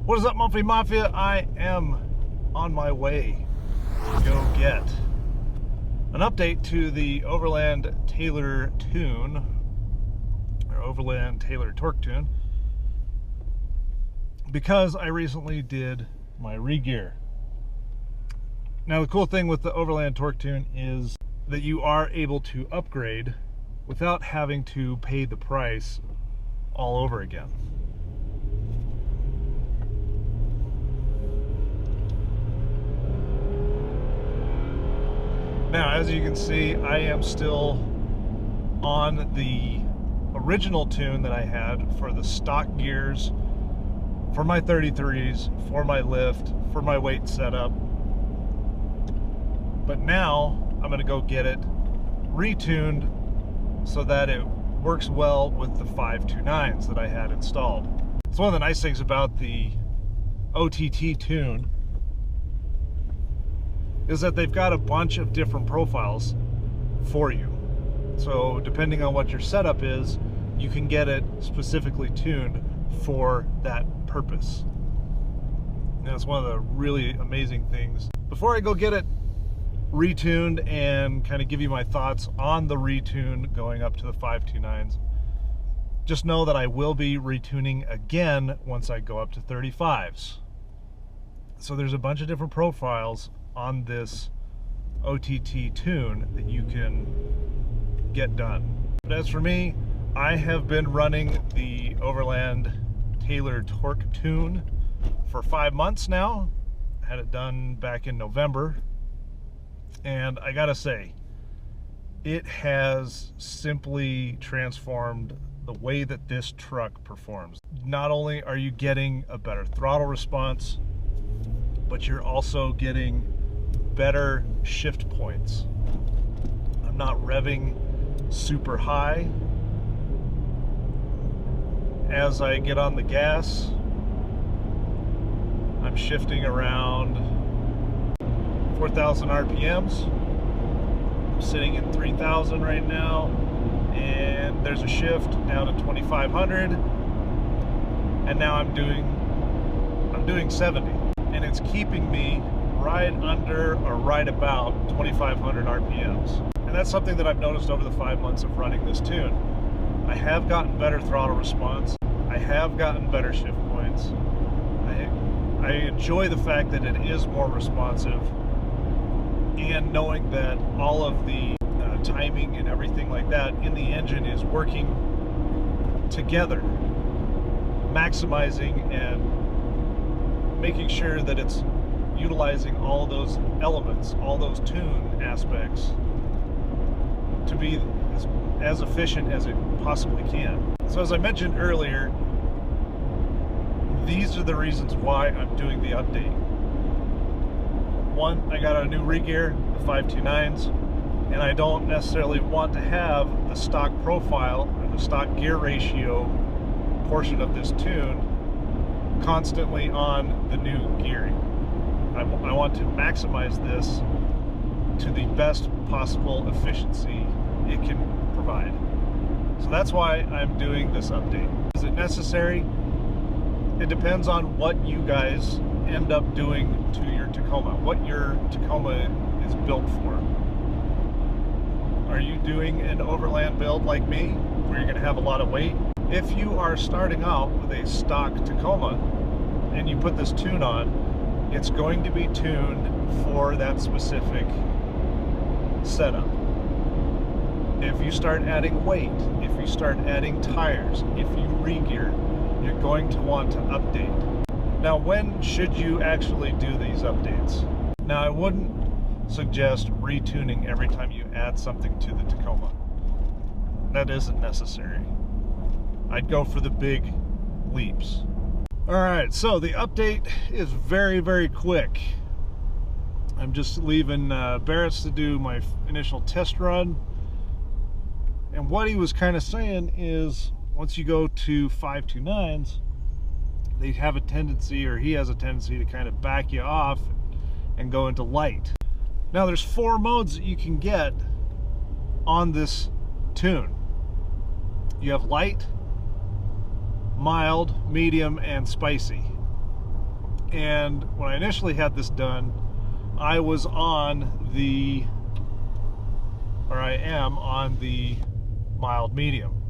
What is up, Monthly Mafia? I am on my way to go get an update to the Overland Taylor tune, or Overland Taylor torque tune, because I recently did my re-gear. Now, the cool thing with the Overland torque tune is that you are able to upgrade without having to pay the price all over again. Now, as you can see, I am still on the original tune that I had for the stock gears, for my 33s, for my lift, for my weight setup. But now I'm going to go get it retuned so that it works well with the 529s that I had installed. It's one of the nice things about the OTT tune is that they've got a bunch of different profiles for you. So depending on what your setup is, you can get it specifically tuned for that purpose. And that's one of the really amazing things. Before I go get it retuned and kind of give you my thoughts on the retune going up to the 529s, just know that I will be retuning again once I go up to 35s. So there's a bunch of different profiles on this OTT tune that you can get done. But as for me, I have been running the Overland Taylor torque tune for 5 months now. I had it done back in November, and I gotta say, it has simply transformed the way that this truck performs. Not only are you getting a better throttle response, but you're also getting better shift points. I'm not revving super high. As I get on the gas, I'm shifting around 4,000 RPMs. I'm sitting at 3,000 right now, and there's a shift down to 2,500, and now I'm doing 70, and it's keeping me right under or right about 2,500 RPMs. And that's something that I've noticed over the 5 months of running this tune. I have gotten better throttle response. I have gotten better shift points. I enjoy the fact that it is more responsive, and knowing that all of the timing and everything like that in the engine is working together, maximizing and making sure that it's utilizing all those elements, all those tune aspects to be as efficient as it possibly can. So as I mentioned earlier, these are the reasons why I'm doing the update. One, I got a new re-gear, the 529s, and I don't necessarily want to have the stock profile or the stock gear ratio portion of this tune constantly on the new gearing. I want to maximize this to the best possible efficiency it can provide. So that's why I'm doing this update. Is it necessary? It depends on what you guys end up doing to your Tacoma, what your Tacoma is built for. Are you doing an overland build like me, where you're going to have a lot of weight? If you are starting out with a stock Tacoma and you put this tune on, it's going to be tuned for that specific setup. If you start adding weight, if you start adding tires, if you re-gear, you're going to want to update. Now, when should you actually do these updates? Now, I wouldn't suggest retuning every time you add something to the Tacoma. That isn't necessary. I'd go for the big leaps. Alright, so the update is very, very quick. I'm just leaving Barrett's to do my initial test run. And what he was kind of saying is, once you go to 529s, they have a tendency, or he has a tendency, to kind of back you off and go into light. Now, there's 4 modes that you can get on this tune. You have light, mild, medium, and spicy. And when I initially had this done, I was on the, or I am on the mild medium.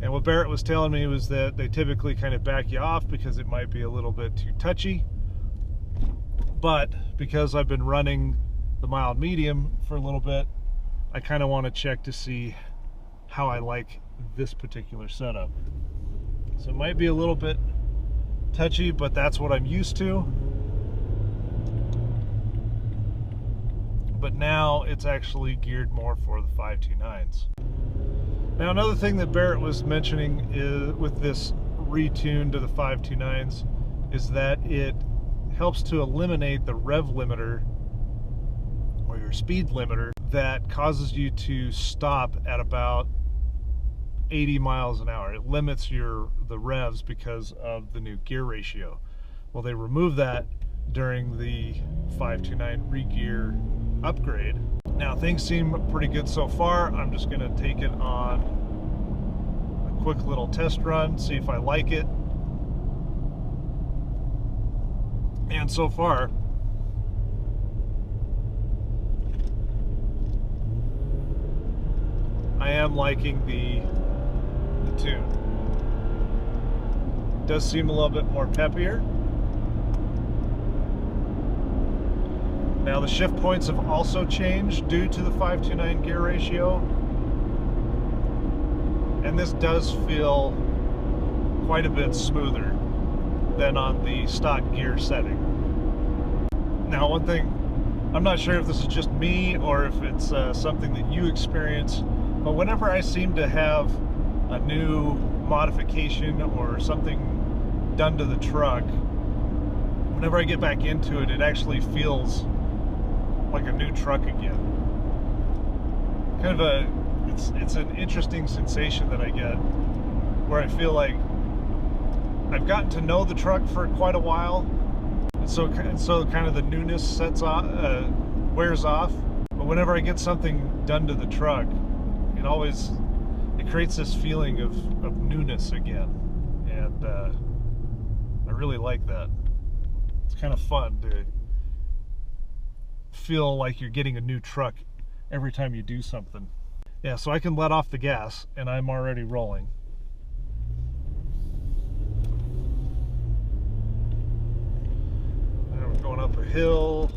And what Barrett was telling me was that they typically kind of back you off because it might be a little bit too touchy. But because I've been running the mild medium for a little bit, I kind of want to check to see how I like this particular setup. So it might be a little bit touchy, but that's what I'm used to. But now it's actually geared more for the 529s. Now another thing that Barrett was mentioning is with this retune to the 529s is that it helps to eliminate the rev limiter or your speed limiter that causes you to stop at about 80 miles an hour. It limits the revs because of the new gear ratio. Well, they removed that during the 529 re-gear upgrade. Now things seem pretty good so far. I'm just going to take it on a quick little test run, see if I like it. And so far, I am liking the tune. It does seem a little bit more peppier. Now the shift points have also changed due to the 529 gear ratio, and this does feel quite a bit smoother than on the stock gear setting. Now one thing, I'm not sure if this is just me or if it's something that you experience, but whenever I seem to have a new modification or something done to the truck, whenever I get back into it, it actually feels like a new truck again. Kind of it's an interesting sensation that I get, where I feel like I've gotten to know the truck for quite a while, and so kind of the newness wears off. But whenever I get something done to the truck, it creates this feeling of newness again, and I really like that. It's kind of fun to feel like you're getting a new truck every time you do something. Yeah, so I can let off the gas and I'm already rolling. Now we're going up a hill.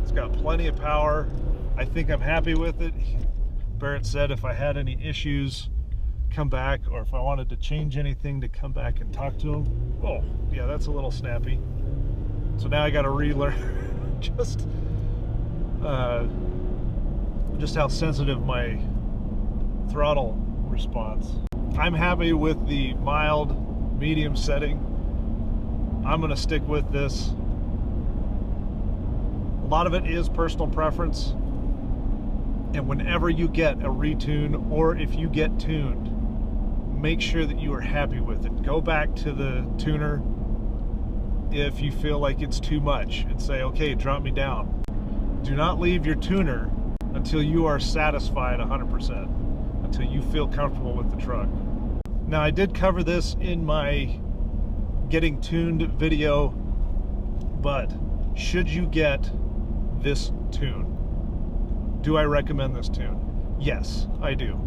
It's got plenty of power. I think I'm happy with it. Barrett said if I had any issues, come back, or if I wanted to change anything, to come back and talk to him. Oh, yeah, that's a little snappy. So now I got to relearn just how sensitive my throttle response. I'm happy with the mild medium setting. I'm going to stick with this. A lot of it is personal preference, and whenever you get a retune, or if you get tuned, make sure that you are happy with it. Go back to the tuner if you feel like it's too much and say, okay, drop me down. Do not leave your tuner until you are satisfied 100%, until you feel comfortable with the truck. Now, I did cover this in my getting tuned video, but should you get this tune, do I recommend this tune? Yes, I do.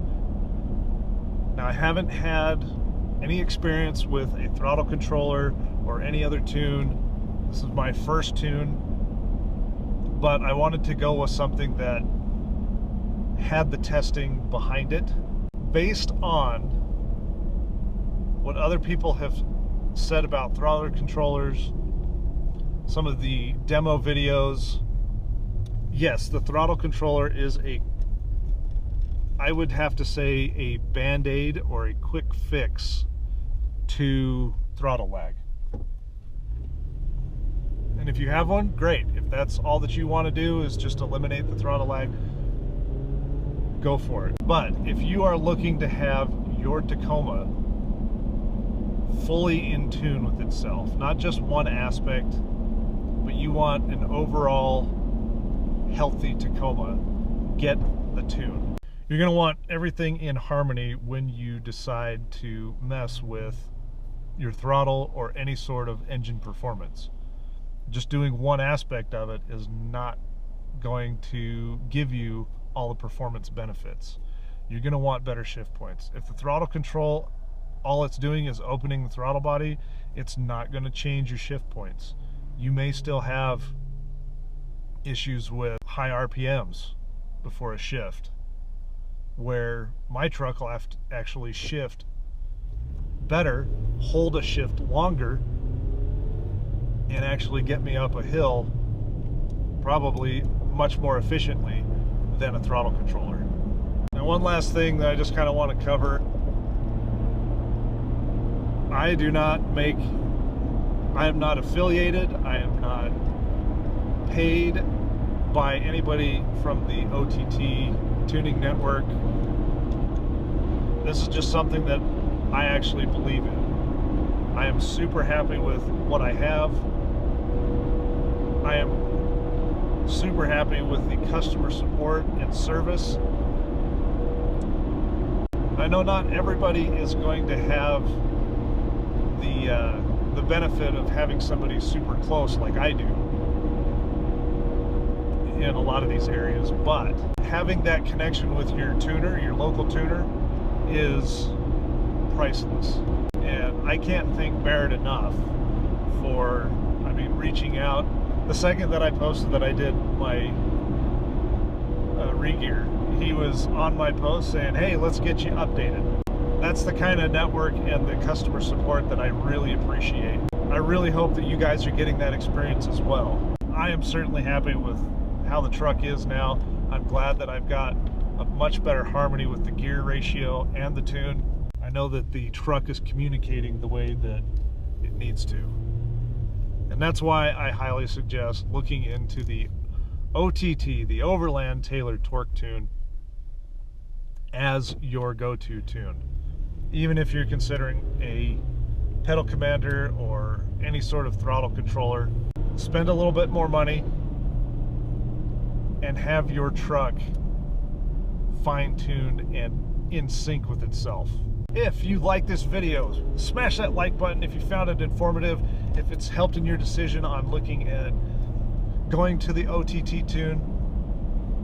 Now, I haven't had any experience with a throttle controller or any other tune. This is my first tune, but I wanted to go with something that had the testing behind it. Based on what other people have said about throttle controllers, some of the demo videos, yes, the throttle controller is I would have to say, a band-aid or a quick fix to throttle lag. And if you have one, great. If that's all that you want to do is just eliminate the throttle lag, go for it. But if you are looking to have your Tacoma fully in tune with itself, not just one aspect, but you want an overall healthy Tacoma, get the tune. You're going to want everything in harmony when you decide to mess with your throttle or any sort of engine performance. Just doing one aspect of it is not going to give you all the performance benefits. You're going to want better shift points. If the throttle control, all it's doing is opening the throttle body, it's not going to change your shift points. You may still have issues with high RPMs before a shift, where my truck will have to actually shift better, hold a shift longer, and actually get me up a hill probably much more efficiently than a throttle controller. Now, one last thing that I just kind of want to cover. I am not affiliated, I am not paid by anybody from the OTT tuning network. This is just something that I actually believe in. I am super happy with what I have. I am super happy with the customer support and service. I know not everybody is going to have the benefit of having somebody super close like I do in a lot of these areas, but having that connection with your tuner, your local tuner, is priceless. And I can't thank Barrett enough for, reaching out. The second that I posted that I did my re-gear, he was on my post saying, hey, let's get you updated. That's the kind of network and the customer support that I really appreciate. I really hope that you guys are getting that experience as well. I am certainly happy with how the truck is now. I'm glad that I've got a much better harmony with the gear ratio and the tune. I know that the truck is communicating the way that it needs to. And that's why I highly suggest looking into the OTT, the Overland Tailored Torque Tune, as your go-to tune. Even if you're considering a pedal commander or any sort of throttle controller, spend a little bit more money and have your truck fine-tuned and in sync with itself. If you like this video, smash that like button if you found it informative, if it's helped in your decision on looking at going to the OTT tune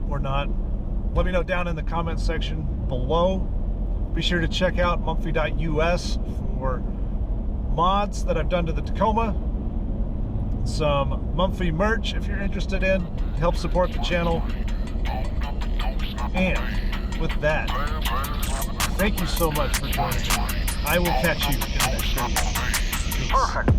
or not. Let me know down in the comment section below. Be sure to check out Manfrotto.us for mods that I've done to the Tacoma, some Mumphy merch if you're interested in, to help support the channel. And with that, thank you so much for joining me. I will catch you in the next video. Peace. Perfect.